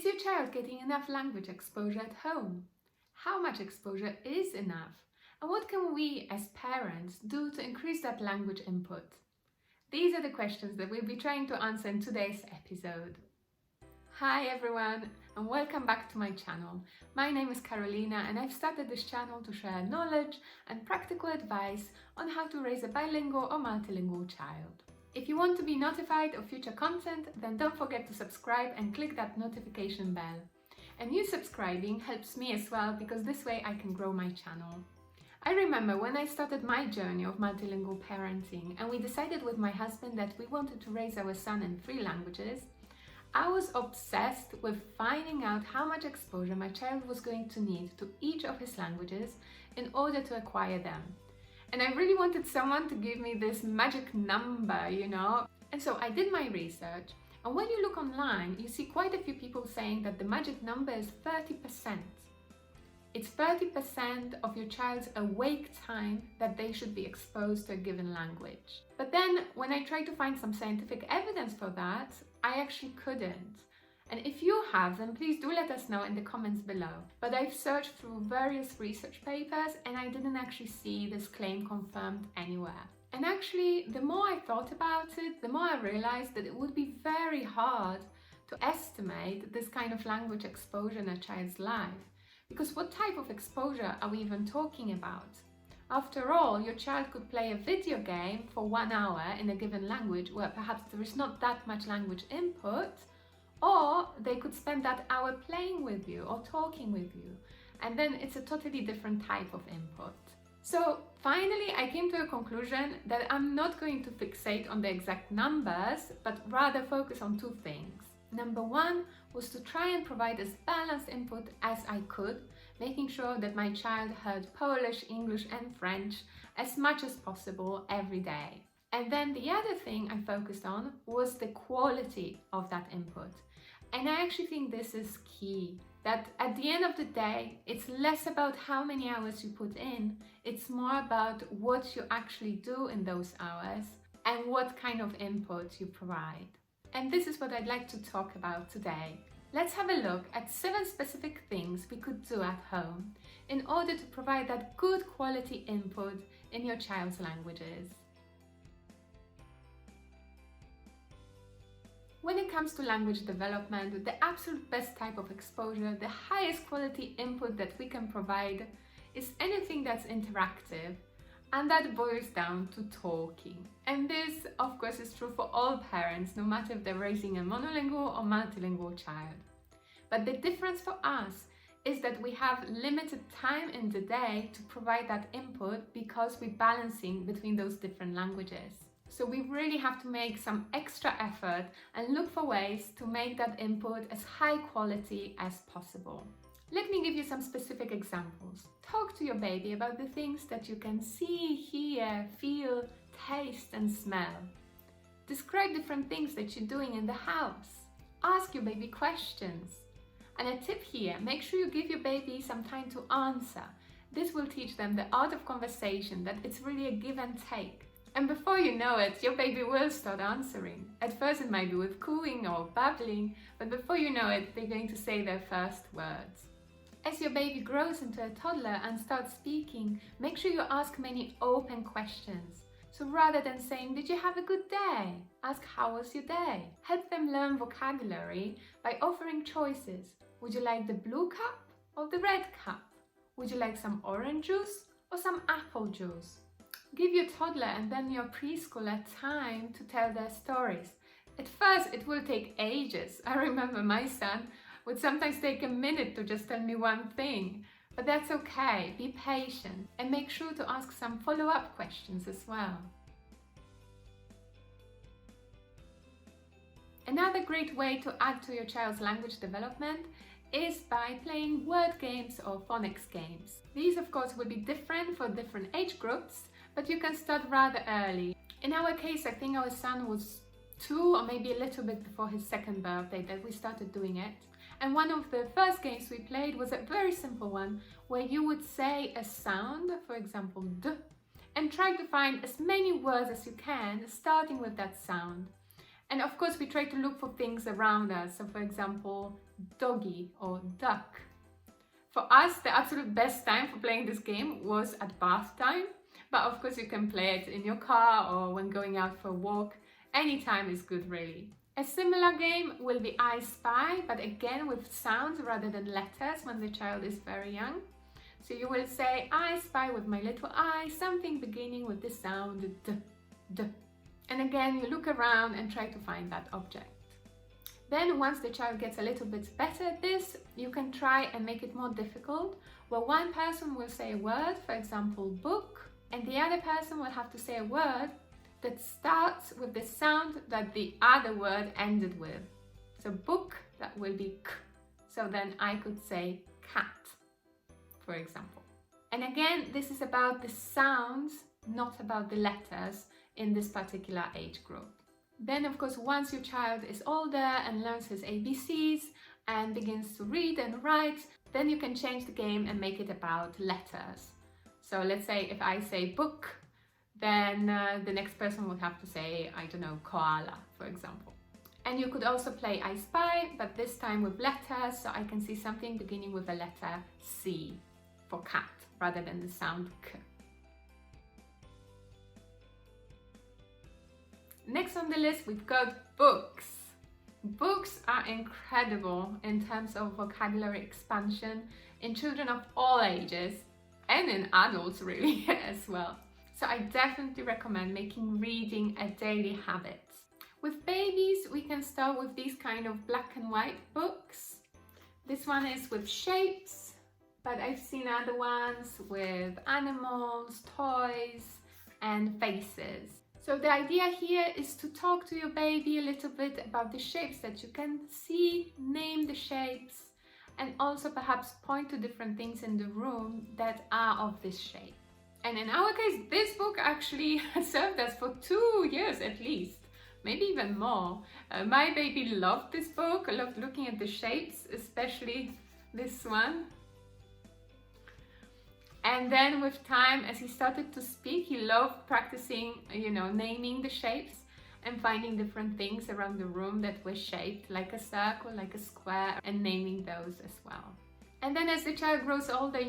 Is your child getting enough language exposure at home? How much exposure is enough? And what can we as parents do to increase that language input? These are the questions that we'll be trying to answer in today's episode. Hi everyone, and welcome back to my channel. My name is Carolina and I've started this channel to share knowledge and practical advice on how to raise a bilingual or multilingual child. If you want to be notified of future content, then don't forget to subscribe and click that notification bell. And you subscribing helps me as well, because this way I can grow my channel. I remember when I started my journey of multilingual parenting and we decided with my husband that we wanted to raise our son in 3 languages, I was obsessed with finding out how much exposure my child was going to need to each of his languages in order to acquire them. And I really wanted someone to give me this magic number, And so I did my research, and when you look online, you see quite a few people saying that the magic number is 30%. It's 30% of your child's awake time that they should be exposed to a given language. But then when I tried to find some scientific evidence for that, I actually couldn't. And if you have, then please do let us know in the comments below. But I've searched through various research papers and I didn't actually see this claim confirmed anywhere. And actually, the more I thought about it, the more I realized that it would be very hard to estimate this kind of language exposure in a child's life. Because what type of exposure are we even talking about? After all, your child could play a video game for 1 hour in a given language where perhaps there is not that much language input, or they could spend that hour playing with you or talking with you, and then it's a totally different type of input. So finally, I came to a conclusion that I'm not going to fixate on the exact numbers, but rather focus on 2 things. Number 1 was to try and provide as balanced input as I could, making sure that my child heard Polish, English and French as much as possible every day. And then the other thing I focused on was the quality of that input. And I actually think this is key, that at the end of the day, it's less about how many hours you put in, it's more about what you actually do in those hours and what kind of input you provide. And this is what I'd like to talk about today. Let's have a look at 7 specific things we could do at home in order to provide that good quality input in your child's languages. When it comes to language development, the absolute best type of exposure, the highest quality input that we can provide is anything that's interactive, and that boils down to talking. And this, of course, is true for all parents, no matter if they're raising a monolingual or multilingual child. But the difference for us is that we have limited time in the day to provide that input because we're balancing between those different languages. So we really have to make some extra effort and look for ways to make that input as high quality as possible. Let me give you some specific examples. Talk to your baby about the things that you can see, hear, feel, taste and smell. Describe different things that you're doing in the house. Ask your baby questions. And a tip here, make sure you give your baby some time to answer. This will teach them the art of conversation, that it's really a give and take. And before you know it, your baby will start answering. At first it might be with cooing or babbling, but before you know it, they're going to say their first words. As your baby grows into a toddler and starts speaking, make sure you ask many open questions. So rather than saying, "Did you have a good day?" ask, "How was your day?" Help them learn vocabulary by offering choices. Would you like the blue cup or the red cup? Would you like some orange juice or some apple juice? Give your toddler and then your preschooler time to tell their stories. At first, it will take ages. I remember my son would sometimes take a minute to just tell me one thing, but that's okay. Be patient and make sure to ask some follow-up questions as well. Another great way to add to your child's language development is by playing word games or phonics games. These, of course, will be different for different age groups, but you can start rather early. In our case, I think our son was 2 or maybe a little bit before his 2nd birthday that we started doing it. And one of the first games we played was a very simple one where you would say a sound, for example, D, and try to find as many words as you can starting with that sound. And of course, we try to look for things around us. So for example, doggy or duck. For us, the absolute best time for playing this game was at bath time, but of course you can play it in your car or when going out for a walk. Any time is good, really. A similar game will be I Spy, but again with sounds rather than letters when the child is very young. So you will say, I spy with my little eye something beginning with the sound D, D. And again, you look around and try to find that object. Then once the child gets a little bit better at this, you can try and make it more difficult, where one person will say a word, for example, book, and the other person will have to say a word that starts with the sound that the other word ended with. So book, that will be k. So then I could say cat, for example. And again, this is about the sounds, not about the letters in this particular age group. Then, of course, once your child is older and learns his ABCs and begins to read and write, then you can change the game and make it about letters. So let's say if I say book, then the next person would have to say, I don't know, koala, for example. And you could also play I Spy, but this time with letters, so I can see something beginning with the letter C for cat, rather than the sound K. Next on the list, we've got books. Books are incredible in terms of vocabulary expansion in children of all ages, and in adults really as well. So I definitely recommend making reading a daily habit. With babies, we can start with these kind of black and white books. This one is with shapes, but I've seen other ones with animals, toys, and faces. So the idea here is to talk to your baby a little bit about the shapes that you can see, name the shapes, and also perhaps point to different things in the room that are of this shape. And in our case, this book actually served us for 2 years at least, maybe even more. My baby loved this book, loved looking at the shapes, especially this one. And then with time, as he started to speak, he loved practicing, naming the shapes and finding different things around the room that were shaped like a circle, like a square, and naming those as well. And then as the child grows older,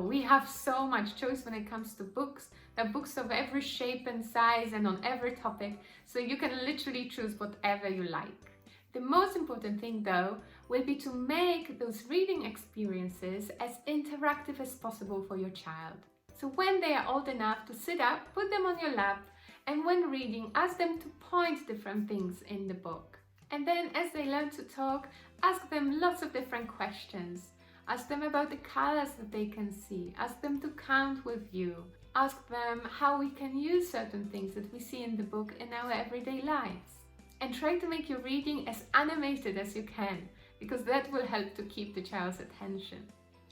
we have so much choice when it comes to books. There are books of every shape and size and on every topic, so you can literally choose whatever you like. The most important thing, though, will be to make those reading experiences as interactive as possible for your child. So when they are old enough to sit up, put them on your lap, and when reading, ask them to point different things in the book. And then as they learn to talk, ask them lots of different questions. Ask them about the colors that they can see. Ask them to count with you. Ask them how we can use certain things that we see in the book in our everyday lives. And try to make your reading as animated as you can, because that will help to keep the child's attention.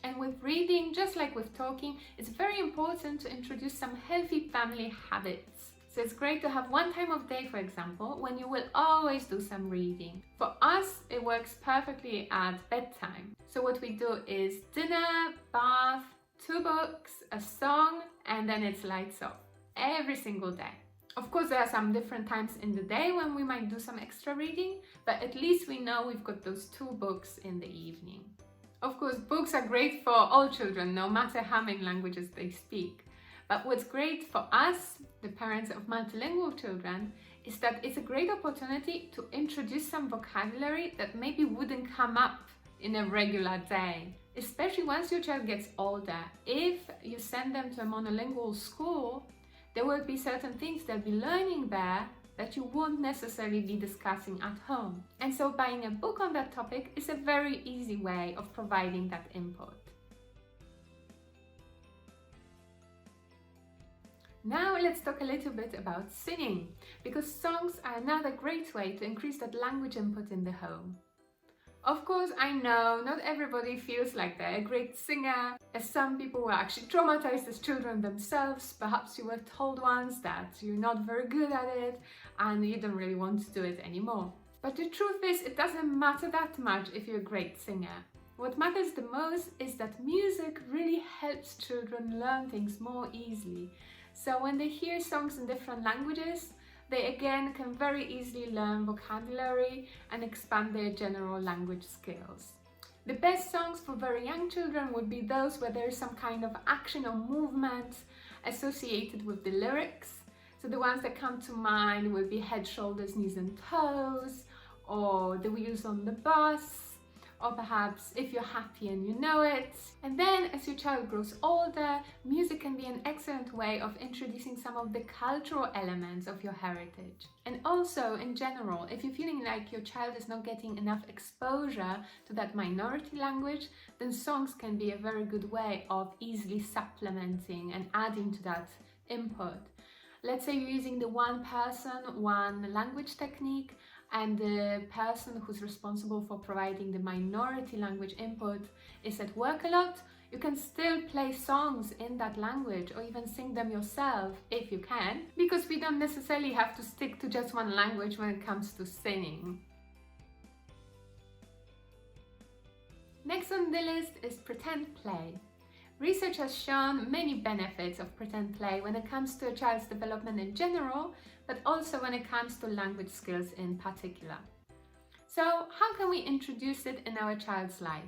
And with reading, just like with talking, it's very important to introduce some healthy family habits. So it's great to have one time of day, for example, when you will always do some reading. For us, it works perfectly at bedtime. So what we do is dinner, bath, 2 books, a song, and then it's lights off every single day. Of course, there are some different times in the day when we might do some extra reading, but at least we know we've got those 2 books in the evening. Of course, books are great for all children, no matter how many languages they speak. But what's great for us, the parents of multilingual children, is that it's a great opportunity to introduce some vocabulary that maybe wouldn't come up in a regular day. Especially once your child gets older. If you send them to a monolingual school, there will be certain things they'll be learning there that you won't necessarily be discussing at home. And so buying a book on that topic is a very easy way of providing that input. Now let's talk a little bit about singing, because songs are another great way to increase that language input in the home. Of course, I know not everybody feels like they're a great singer, as some people were actually traumatized as children themselves. Perhaps you were told once that you're not very good at it and you don't really want to do it anymore. But the truth is, it doesn't matter that much if you're a great singer. What matters the most is that music really helps children learn things more easily. So when they hear songs in different languages, they again can very easily learn vocabulary and expand their general language skills. The best songs for very young children would be those where there is some kind of action or movement associated with the lyrics. So the ones that come to mind would be Head, Shoulders, Knees and Toes, or The Wheels on the Bus, or perhaps If You're Happy and You Know It. And then as your child grows older, music can be an excellent way of introducing some of the cultural elements of your heritage. And also, in general, if you're feeling like your child is not getting enough exposure to that minority language, then songs can be a very good way of easily supplementing and adding to that input. Let's say you're using the one person, one language technique, and the person who's responsible for providing the minority language input is at work a lot. You can still play songs in that language or even sing them yourself if you can, because we don't necessarily have to stick to just one language when it comes to singing. Next on the list is pretend play. Research has shown many benefits of pretend play when it comes to a child's development in general, but also when it comes to language skills in particular. So how can we introduce it in our child's life?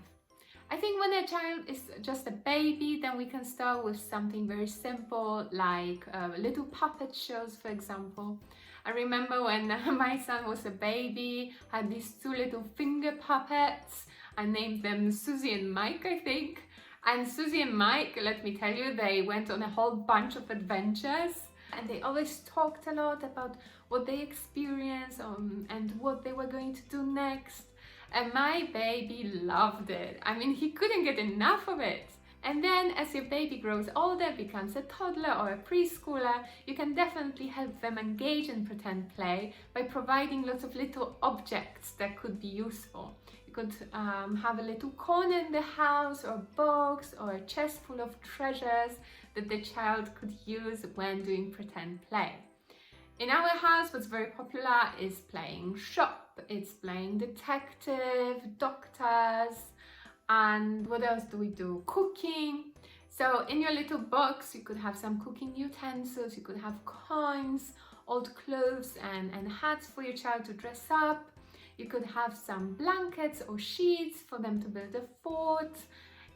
I think when a child is just a baby, then we can start with something very simple, like little puppet shows, for example. I remember when my son was a baby, had these two little finger puppets. I named them Susie and Mike, I think. And Susie and Mike, let me tell you, they went on a whole bunch of adventures, and they always talked a lot about what they experienced and what they were going to do next. And my baby loved it. I mean, he couldn't get enough of it. And then as your baby grows older, becomes a toddler or a preschooler, you can definitely help them engage in pretend play by providing lots of little objects that could be useful. You could have a little corner in the house, or a box, or a chest full of treasures that the child could use when doing pretend play. In our house, what's very popular is playing shop, it's playing detective, doctors, and what else do we do? Cooking. So in your little box, you could have some cooking utensils, you could have coins, old clothes and hats for your child to dress up. You could have some blankets or sheets for them to build a fort,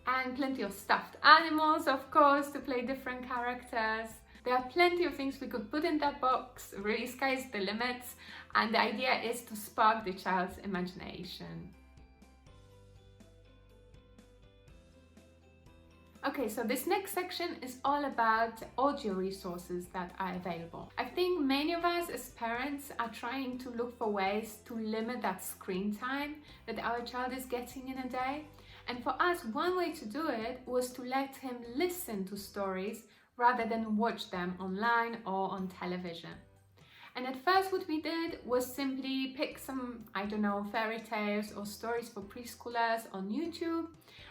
and plenty of stuffed animals, of course, to play different characters. There are plenty of things we could put in that box. Really, sky's the limit, and the idea is to spark the child's imagination. Okay, so this next section is all about audio resources that are available. I think many of us as parents are trying to look for ways to limit that screen time that our child is getting in a day. And for us, one way to do it was to let him listen to stories rather than watch them online or on television. And at first what we did was simply pick some, I don't know, fairy tales or stories for preschoolers on YouTube,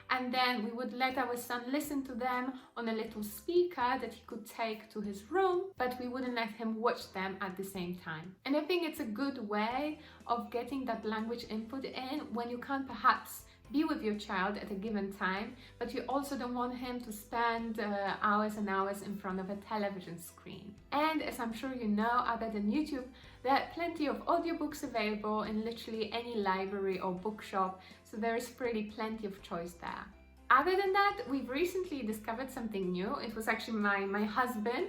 and then we would let our son listen to them on a little speaker that he could take to his room, but we wouldn't let him watch them at the same time. And I think it's a good way of getting that language input in when you can't perhaps be with your child at a given time, but you also don't want him to spend hours and hours in front of a television screen. And as I'm sure you know, other than YouTube, there are plenty of audiobooks available in literally any library or bookshop, so there is really plenty of choice there. Other than that, we've recently discovered something new. It was actually my husband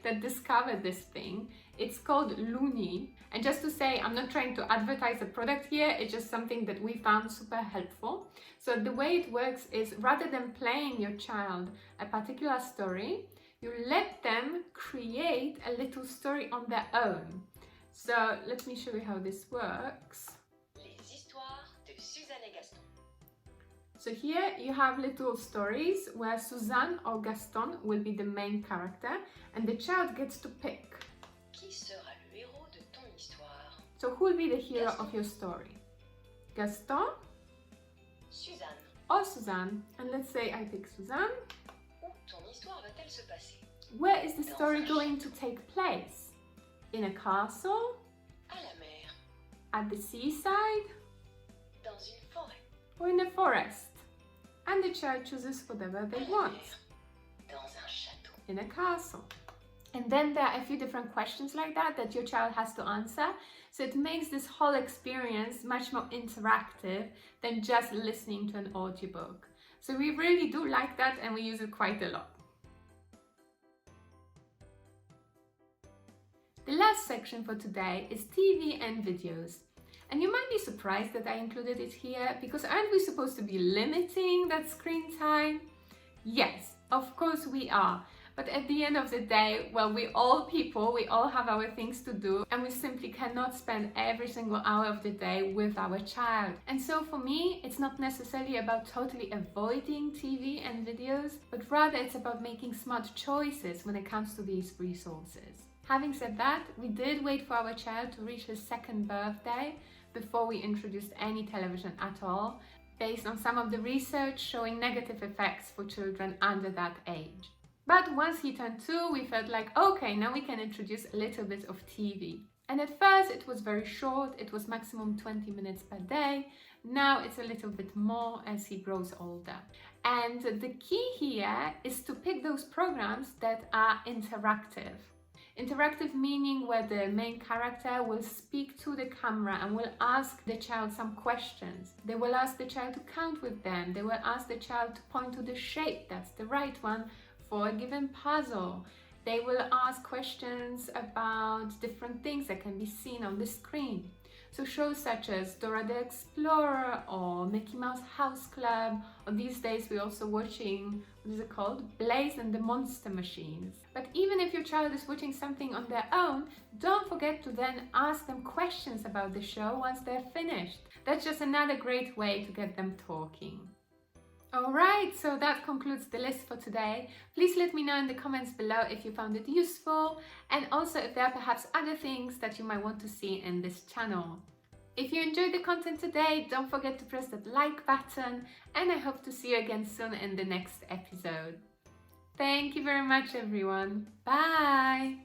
that discovered this thing. It's called Looney. And just to say, I'm not trying to advertise the product here, it's just something that we found super helpful. So the way it works is, rather than playing your child a particular story, you let them create a little story on their own. So let me show you how this works. So here you have little stories where Suzanne or Gaston will be the main character, and the child gets to pick. Qui sera le héros de ton histoire? So who will be the hero of your story? Gaston? Suzanne. Or Suzanne? And let's say I pick Suzanne. Où ton histoire va-t-elle se passer? Where is the story going to take place? In a castle? À la mer. At the seaside? Dans une forêt. Or in a forest? And the child chooses whatever they want. Dans un château. In a castle. And then there are a few different questions like that your child has to answer. So it makes this whole experience much more interactive than just listening to an audiobook. So we really do like that and we use it quite a lot. The last section for today is TV and videos. And you might be surprised that I included it here, because aren't we supposed to be limiting that screen time? Yes, of course we are. But at the end of the day, well, we all have our things to do, and we simply cannot spend every single hour of the day with our child. And so for me, it's not necessarily about totally avoiding TV and videos, but rather it's about making smart choices when it comes to these resources. Having said that, we did wait for our child to reach his 2nd birthday before we introduced any television at all, based on some of the research showing negative effects for children under that age. But once he turned 2, we felt like, okay, now we can introduce a little bit of TV. And at first it was very short, it was maximum 20 minutes per day. Now it's a little bit more as he grows older. And the key here is to pick those programs that are interactive. Interactive meaning where the main character will speak to the camera and will ask the child some questions. They will ask the child to count with them. They will ask the child to point to the shape that's the right one for a given puzzle. They will ask questions about different things that can be seen on the screen. So shows such as Dora the Explorer or Mickey Mouse House Club, or these days we're also watching, what is it called? Blaze and the Monster Machines. But even if your child is watching something on their own, don't forget to then ask them questions about the show once they're finished. That's just another great way to get them talking. Alright, so that concludes the list for today. Please let me know in the comments below if you found it useful, and also if there are perhaps other things that you might want to see in this channel. If you enjoyed the content today, don't forget to press that like button, and I hope to see you again soon in the next episode. Thank you very much, everyone. Bye!